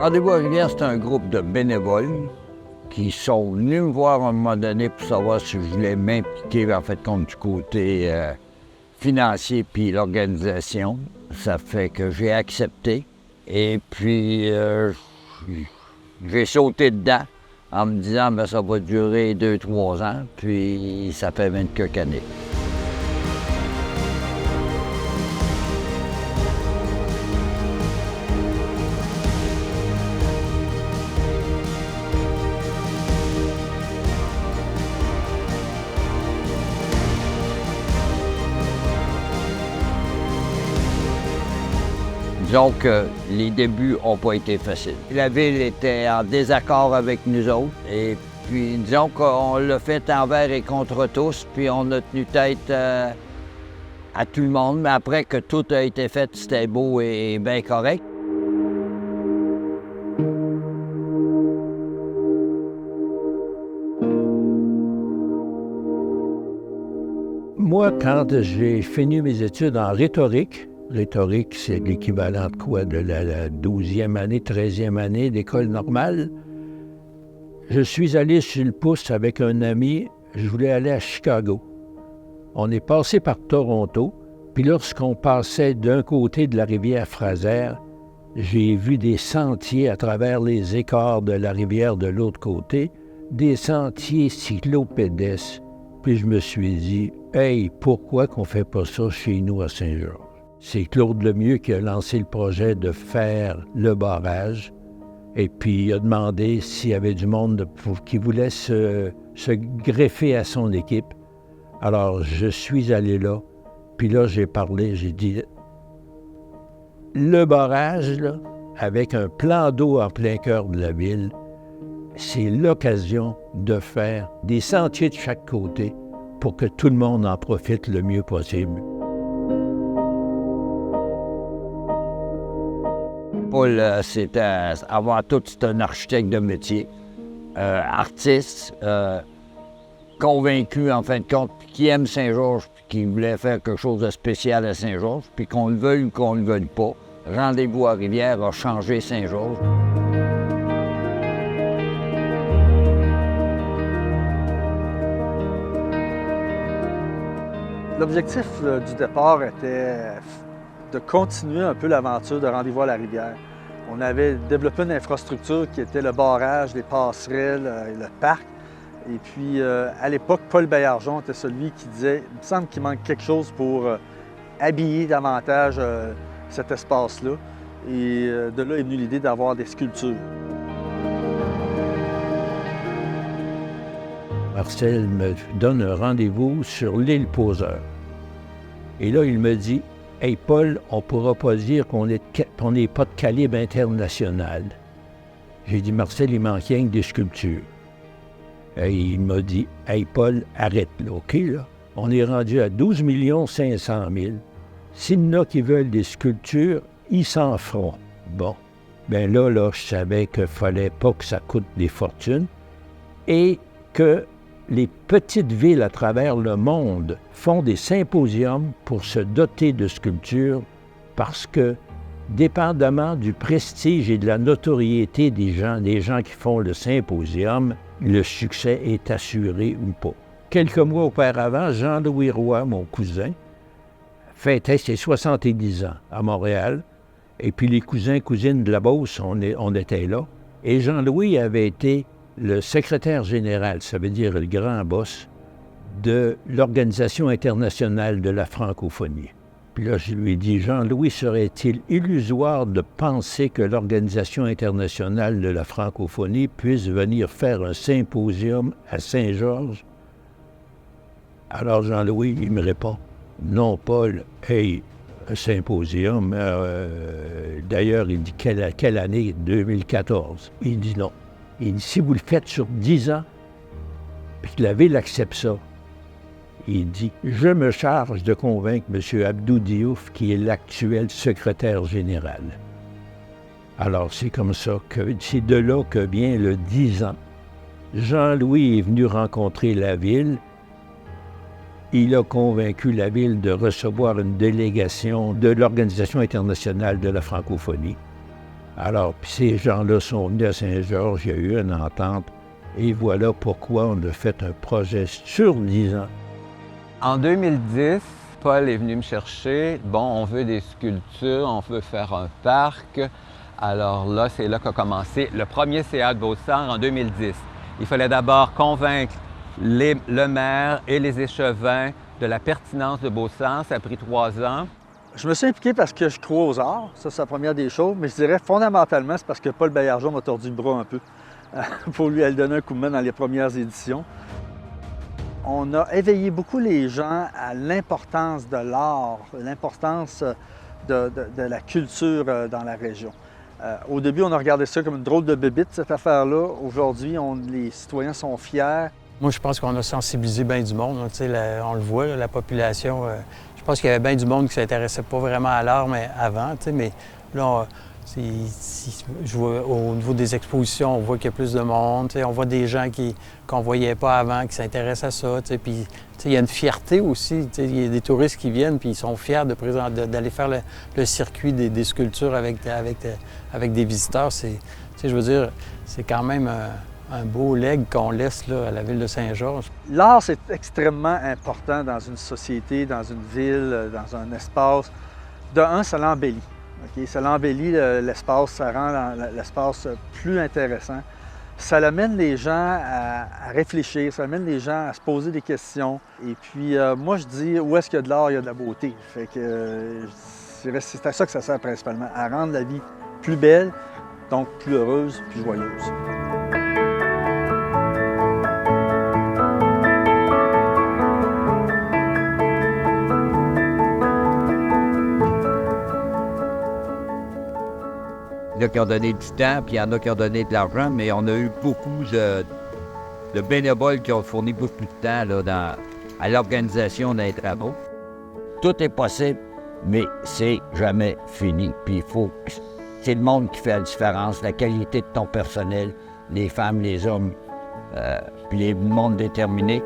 Rendez-vous à Rivière, c'est un groupe de bénévoles qui sont venus me voir à un moment donné pour savoir si je voulais m'impliquer, en fait, compte du côté financier puis l'organisation. Ça fait que j'ai accepté. Et puis, j'ai sauté dedans en me disant, bien, ça va durer 2-3 ans, puis ça fait 20 quelques années. Disons que les débuts n'ont pas été faciles. La ville était en désaccord avec nous autres et puis disons qu'on l'a fait envers et contre tous, puis on a tenu tête à tout le monde, mais après que tout a été fait, c'était beau et bien correct. Moi, quand j'ai fini mes études en rhétorique, c'est l'équivalent de quoi? De la 12e année, 13e année d'école normale. Je suis allé sur le pouce avec un ami, je voulais aller à Chicago. On est passé par Toronto, puis lorsqu'on passait d'un côté de la rivière Fraser, j'ai vu des sentiers à travers les écarts de la rivière de l'autre côté, des sentiers cyclopédestres. Puis je me suis dit, hey, pourquoi qu'on fait pas ça chez nous à Saint-Georges? C'est Claude Lemieux qui a lancé le projet de faire le barrage. Et puis il a demandé s'il y avait du monde qui voulait se greffer à son équipe. Alors je suis allé là. Puis là, j'ai parlé, j'ai dit, le barrage, là, avec un plan d'eau en plein cœur de la ville, c'est l'occasion de faire des sentiers de chaque côté pour que tout le monde en profite le mieux possible. Paul, c'était avant tout, c'est un architecte de métier, artiste, convaincu en fin de compte, qui aime Saint-Georges, puis qui voulait faire quelque chose de spécial à Saint-Georges, puis qu'on le veuille ou qu'on ne le veuille pas. Rendez-vous à Rivière a changé Saint-Georges. L'objectif du départ était de continuer un peu l'aventure de Rendez-vous à la Rivière. On avait développé une infrastructure qui était le barrage, les passerelles et le parc. Et puis, à l'époque, Paul Baillargeon était celui qui disait « Il me semble qu'il manque quelque chose pour habiller davantage cet espace-là. » Et de là est venue l'idée d'avoir des sculptures. Marcel me donne un rendez-vous sur l'île Poseur. Et là, il me dit, « Hey Paul, on ne pourra pas dire qu'on n'est pas de calibre international. » J'ai dit, « Marcel, il manque rien que des sculptures. » Et il m'a dit, « Hey Paul, arrête là, OK là? On est rendu à 12 500 000. S'il y en a qui veulent des sculptures, ils s'en feront. » Bon, bien là, je savais qu'il ne fallait pas que ça coûte des fortunes et que les petites villes à travers le monde font des symposiums pour se doter de sculptures parce que, dépendamment du prestige et de la notoriété des gens qui font le symposium, le succès est assuré ou pas. Quelques mois auparavant, Jean-Louis Roy, mon cousin, fêtait ses 70 ans à Montréal. Et puis les cousins-cousines de la Beauce, on était là. Et Jean-Louis avait été le secrétaire général, ça veut dire le grand boss, de l'Organisation internationale de la francophonie. Puis là, je lui ai dit, Jean-Louis, serait-il illusoire de penser que l'Organisation internationale de la francophonie puisse venir faire un symposium à Saint-Georges? Alors Jean-Louis, il me répond, non, Paul, hey, un symposium, d'ailleurs, il dit, quelle année? 2014. Il dit non. Il dit, si vous le faites sur 10 ans, puis que la Ville accepte ça, il dit, je me charge de convaincre M. Abdou Diouf, qui est l'actuel secrétaire général. Alors, c'est comme ça c'est de là que vient le 10 ans. Jean-Louis est venu rencontrer la Ville. Il a convaincu la Ville de recevoir une délégation de l'Organisation internationale de la francophonie. Alors, puis ces gens-là sont venus à Saint-Georges, il y a eu une entente, et voilà pourquoi on a fait un projet sur 10 ans. En 2010, Paul est venu me chercher. Bon, on veut des sculptures, on veut faire un parc. Alors là, c'est là qu'a commencé le premier CA de Beauce-Sarre en 2010. Il fallait d'abord convaincre le maire et les échevins de la pertinence de Beauce-Sarre. Ça a pris 3 ans. Je me suis impliqué parce que je crois aux arts, ça c'est la première des choses, mais je dirais fondamentalement c'est parce que Paul Baillargeon m'a tordu le bras un peu pour lui aller donner un coup de main dans les premières éditions. On a éveillé beaucoup les gens à l'importance de l'art, l'importance de la culture dans la région. Au début, on a regardé ça comme une drôle de bébite, cette affaire-là. Aujourd'hui, les citoyens sont fiers. Moi, je pense qu'on a sensibilisé bien du monde. On le voit, la population. Je pense qu'il y avait bien du monde qui ne s'intéressait pas vraiment à l'art mais avant. Mais là, je vois, au niveau des expositions, on voit qu'il y a plus de monde. On voit des gens qu'on ne voyait pas avant qui s'intéressent à ça. Puis il y a une fierté aussi. Il y a des touristes qui viennent puis ils sont fiers d'aller faire le circuit des sculptures avec des visiteurs. Je veux dire, c'est quand même un beau legs qu'on laisse là, à la ville de Saint-Georges. L'art, c'est extrêmement important dans une société, dans une ville, dans un espace. De un, ça l'embellit. Okay? Ça l'embellit l'espace, ça rend l'espace plus intéressant. Ça amène les gens à réfléchir, ça amène les gens à se poser des questions. Et puis, moi, je dis, où est-ce qu'il y a de l'art, il y a de la beauté. Fait que c'est à ça que ça sert principalement, à rendre la vie plus belle, donc plus heureuse, plus joyeuse. Il y en a qui ont donné du temps, puis il y en a qui ont donné de l'argent, mais on a eu beaucoup de bénévoles qui ont fourni beaucoup de temps là, à l'organisation des travaux. Tout est possible, mais c'est jamais fini. Puis c'est le monde qui fait la différence, la qualité de ton personnel, les femmes, les hommes, puis le monde déterminé.